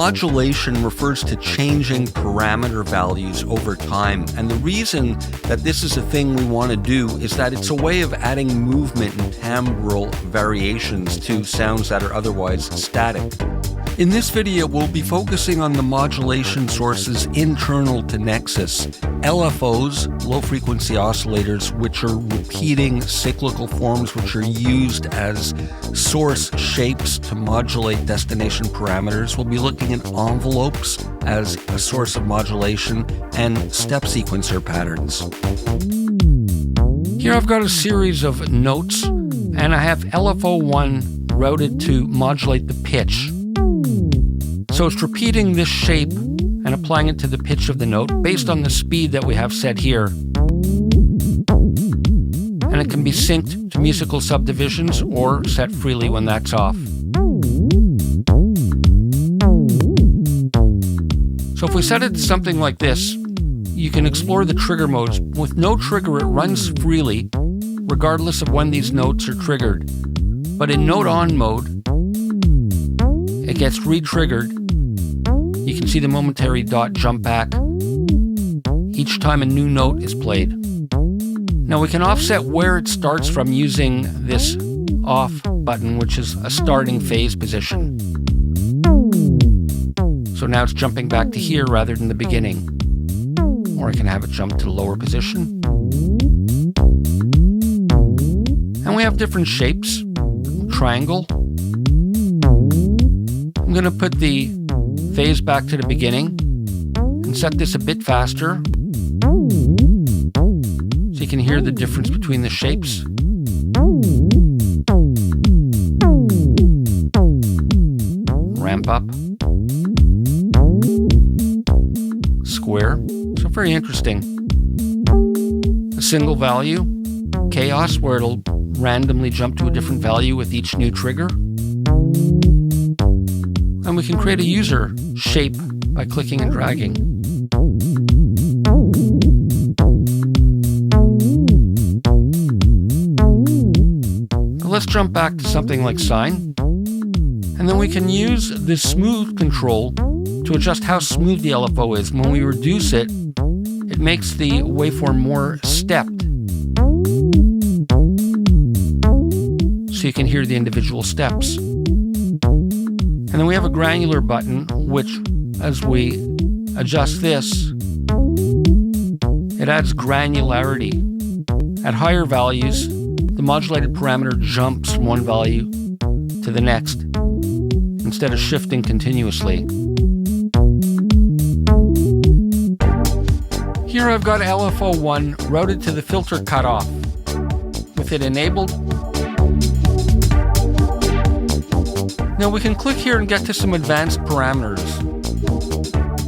modulation refers to changing parameter values over time, and the reason that this is a thing we want to do is that it's a way of adding movement and timbral variations to sounds that are otherwise static. In this video, we'll be focusing on the modulation sources internal to Nexus, LFOs, low-frequency oscillators, which are repeating cyclical forms which are used as source shapes to modulate destination parameters. We'll be looking at envelopes as a source of modulation and step sequencer patterns. Here I've got a series of notes, and I have LFO1 routed to modulate the pitch. So it's repeating this shape and applying it to the pitch of the note based on the speed that we have set here. And it can be synced to musical subdivisions or set freely when that's off. So if we set it to something like this, you can explore the trigger modes. With no trigger, it runs freely, regardless of when these notes are triggered. But in note on mode, it gets re-triggered. You can see the momentary dot jump back each time a new note is played. Now we can offset where it starts from using this off button, which is a starting phase position. So now it's jumping back to here rather than the beginning. Or I can have it jump to the lower position. And we have different shapes. Triangle. I'm going to put the phase back to the beginning and set this a bit faster so you can hear the difference between the shapes. Ramp up. Square. So very interesting. A single value. Chaos, where it'll randomly jump to a different value with each new trigger. And we can create a user shape by clicking and dragging. So let's jump back to something like sine. And then we can use the smooth control to adjust how smooth the LFO is. When we reduce it, it makes the waveform more stepped. So you can hear the individual steps. And then we have a granular button, which, as we adjust this, it adds granularity. At higher values, the modulated parameter jumps from one value to the next, instead of shifting continuously. Here I've got LFO1 routed to the filter cutoff. With it enabled, now we can click here and get to some advanced parameters.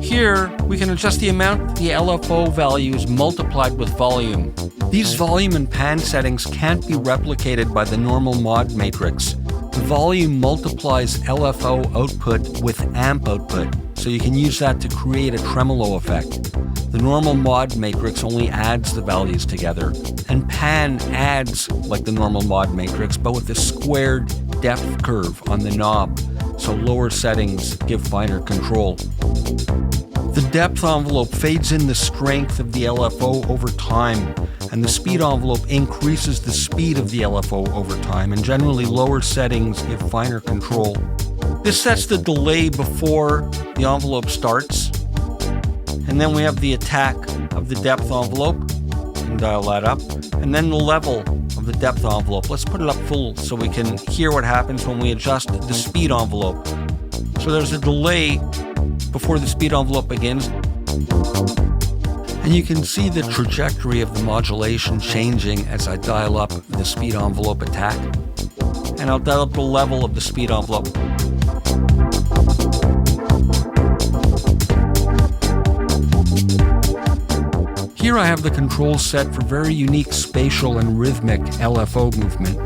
Here, we can adjust the amount the LFO value is multiplied with volume. These volume and pan settings can't be replicated by the normal mod matrix. The volume multiplies LFO output with amp output, so you can use that to create a tremolo effect. The normal mod matrix only adds the values together, and pan adds like the normal mod matrix, but with a squared depth curve on the knob, so lower settings give finer control. The depth envelope fades in the strength of the LFO over time, and the speed envelope increases the speed of the LFO over time, and generally lower settings give finer control. This sets the delay before the envelope starts, and then we have the attack of the depth envelope. You can dial that up, and then the level of the depth envelope. Let's put it up full so we can hear what happens when we adjust the speed envelope. So there's a delay before the speed envelope begins. And you can see the trajectory of the modulation changing as I dial up the speed envelope attack. And I'll dial up the level of the speed envelope. Here I have the controls set for very unique spatial and rhythmic LFO movement.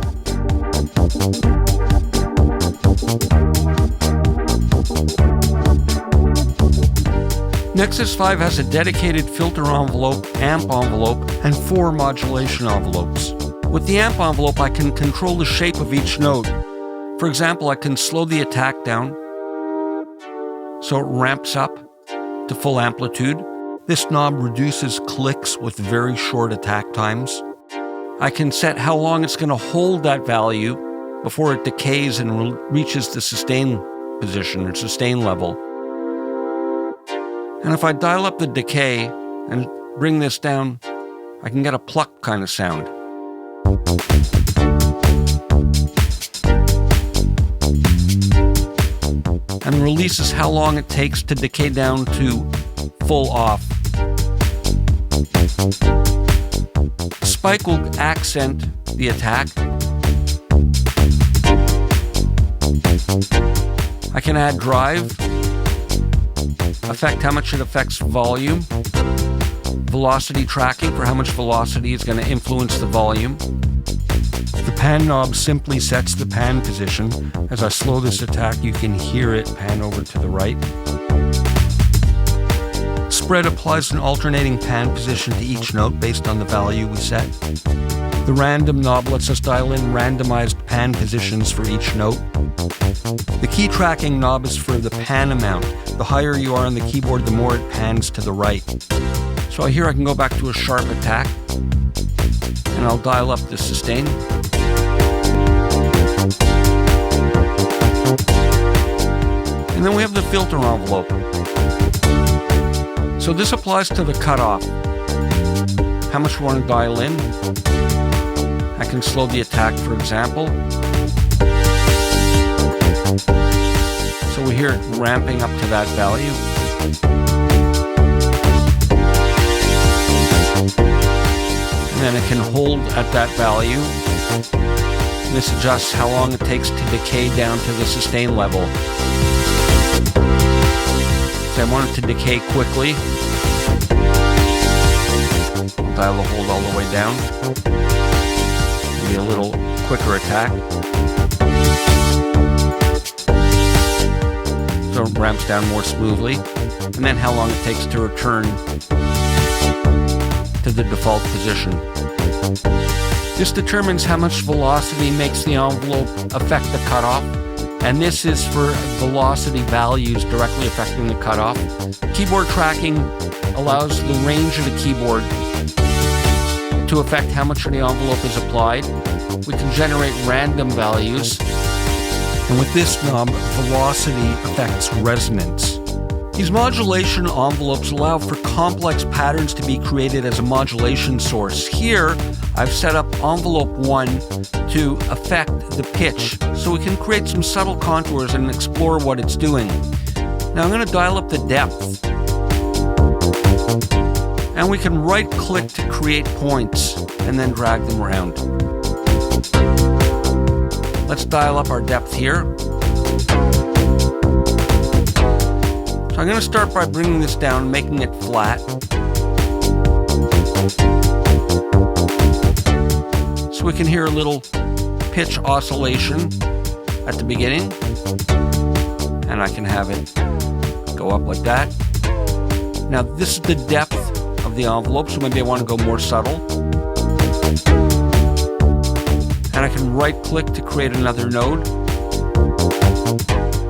NEXUS5 has a dedicated filter envelope, amp envelope, and 4 modulation envelopes. With the amp envelope, I can control the shape of each note. For example, I can slow the attack down, so it ramps up to full amplitude. This knob reduces clicks with very short attack times. I can set how long it's going to hold that value before it decays and reaches the sustain position or sustain level. And if I dial up the decay and bring this down, I can get a pluck kind of sound. And release is how long it takes to decay down to full off. Spike will accent the attack. I can add drive, affect how much it affects volume, velocity tracking for how much velocity is going to influence the volume. The pan knob simply sets the pan position. As I slow this attack, you can hear it pan over to the right. Spread applies an alternating pan position to each note based on the value we set. The random knob lets us dial in randomized pan positions for each note. The key tracking knob is for the pan amount. The higher you are on the keyboard, the more it pans to the right. So here I can go back to a sharp attack, and I'll dial up the sustain. And then we have the filter envelope. So this applies to the cutoff. How much we want to dial in. I can slow the attack, for example. So we hear it ramping up to that value. And then it can hold at that value. This adjusts how long it takes to decay down to the sustain level. So I want it to decay quickly. I'll dial the hold all the way down. Maybe a little quicker attack. So it ramps down more smoothly. And then how long it takes to return to the default position. This determines how much velocity makes the envelope affect the cutoff, and this is for velocity values directly affecting the cutoff. Keyboard tracking allows the range of the keyboard to affect how much of the envelope is applied. We can generate random values, and with this knob, velocity affects resonance. These modulation envelopes allow for complex patterns to be created as a modulation source. Here, I've set up envelope 1 to affect the pitch, so we can create some subtle contours and explore what it's doing. Now I'm going to dial up the depth. And we can right-click to create points and then drag them around. Let's dial up our depth here. I'm going to start by bringing this down, making it flat. So we can hear a little pitch oscillation at the beginning. And I can have it go up like that. Now this is the depth of the envelope, so maybe I want to go more subtle. And I can right-click to create another node.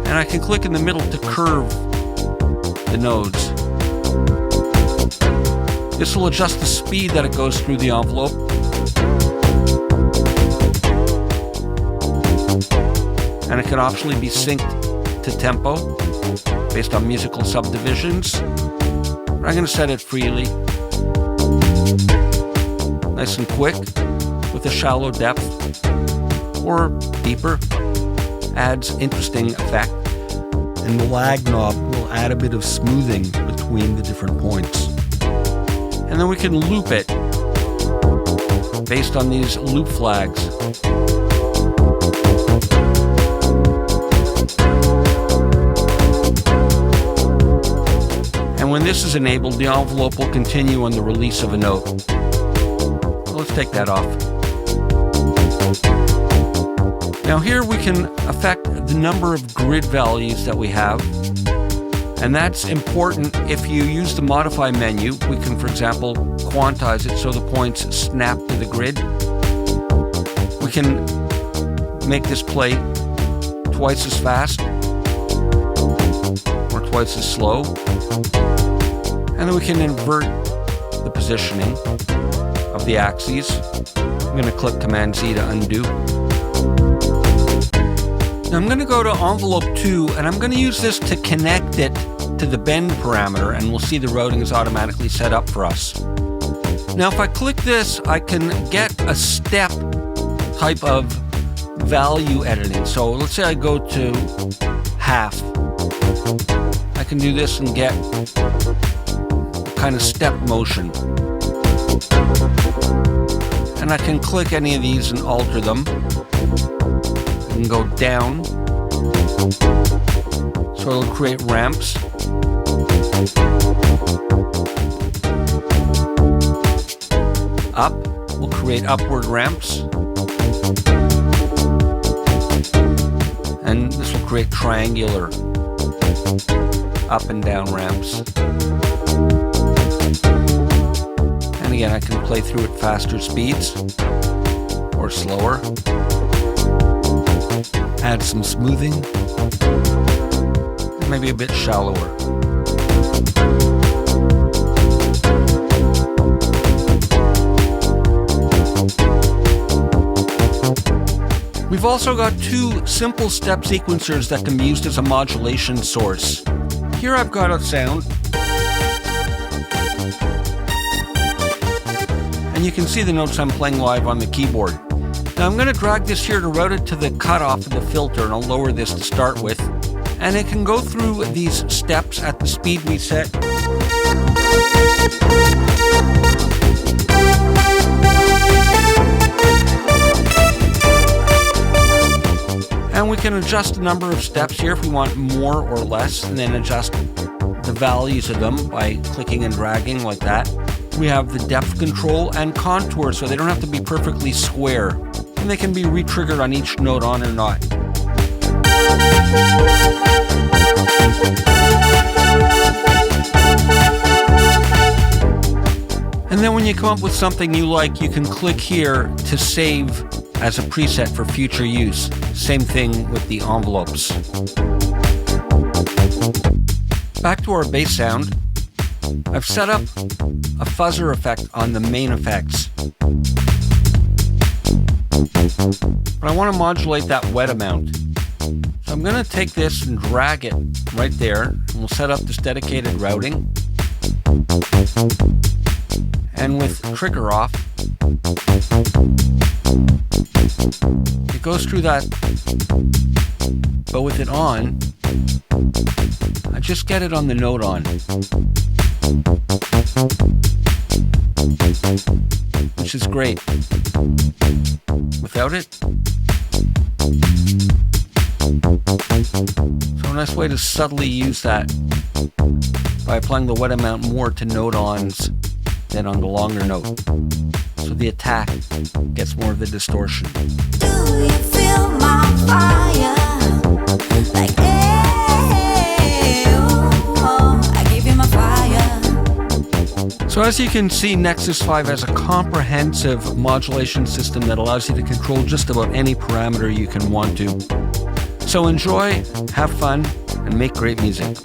And I can click in the middle to curve the nodes. This will adjust the speed that it goes through the envelope. And it can optionally be synced to tempo based on musical subdivisions. I'm going to set it freely. Nice and quick with a shallow depth or deeper. Adds interesting effect. And the lag knob will add a bit of smoothing between the different points. And then we can loop it based on these loop flags. And when this is enabled, the envelope will continue on the release of a note. So let's take that off. Now here we can affect the number of grid values that we have. And that's important if you use the modify menu. We can, for example, quantize it so the points snap to the grid. We can make this play twice as fast. or twice as slow. And then we can invert the positioning of the axes. I'm going to click Command Z to undo. Now I'm going to go to envelope 2, and I'm going to use this to connect it to the bend parameter, and we'll see the routing is automatically set up for us. Now if I click this, I can get a step type of value editing. So let's say I go to half. I can do this and get a kind of step motion. And I can click any of these and alter them. I can go down, so it'll create ramps. Up will create upward ramps. And this will create triangular up and down ramps. And again, I can play through at faster speeds or slower. Add some smoothing, maybe a bit shallower. We've also got 2 simple step sequencers that can be used as a modulation source. Here I've got a sound, and you can see the notes I'm playing live on the keyboard. Now I'm going to drag this here to route it to the cutoff of the filter, and I'll lower this to start with. And it can go through these steps at the speed we set. And we can adjust the number of steps here if we want more or less, and then adjust the values of them by clicking and dragging like that. We have the depth control and contour, so they don't have to be perfectly square. And they can be re-triggered on each note on or not. And then when you come up with something you like, you can click here to save as a preset for future use. Same thing with the envelopes. Back to our bass sound. I've set up a fuzzer effect on the main effects. But I want to modulate that wet amount. So I'm going to take this and drag it right there, and we'll set up this dedicated routing. And with trigger off, it goes through that, but with it on, I just get it on the note on. Which is great. Without it, so a nice way to subtly use that by applying the wet amount more to note ons than on the longer note. So the attack gets more of the distortion. Do you feel my fire? Like, hey, oh, I give you my fire. So as you can see, NEXUS5 has a comprehensive modulation system that allows you to control just about any parameter you can want to. So enjoy, have fun, and make great music.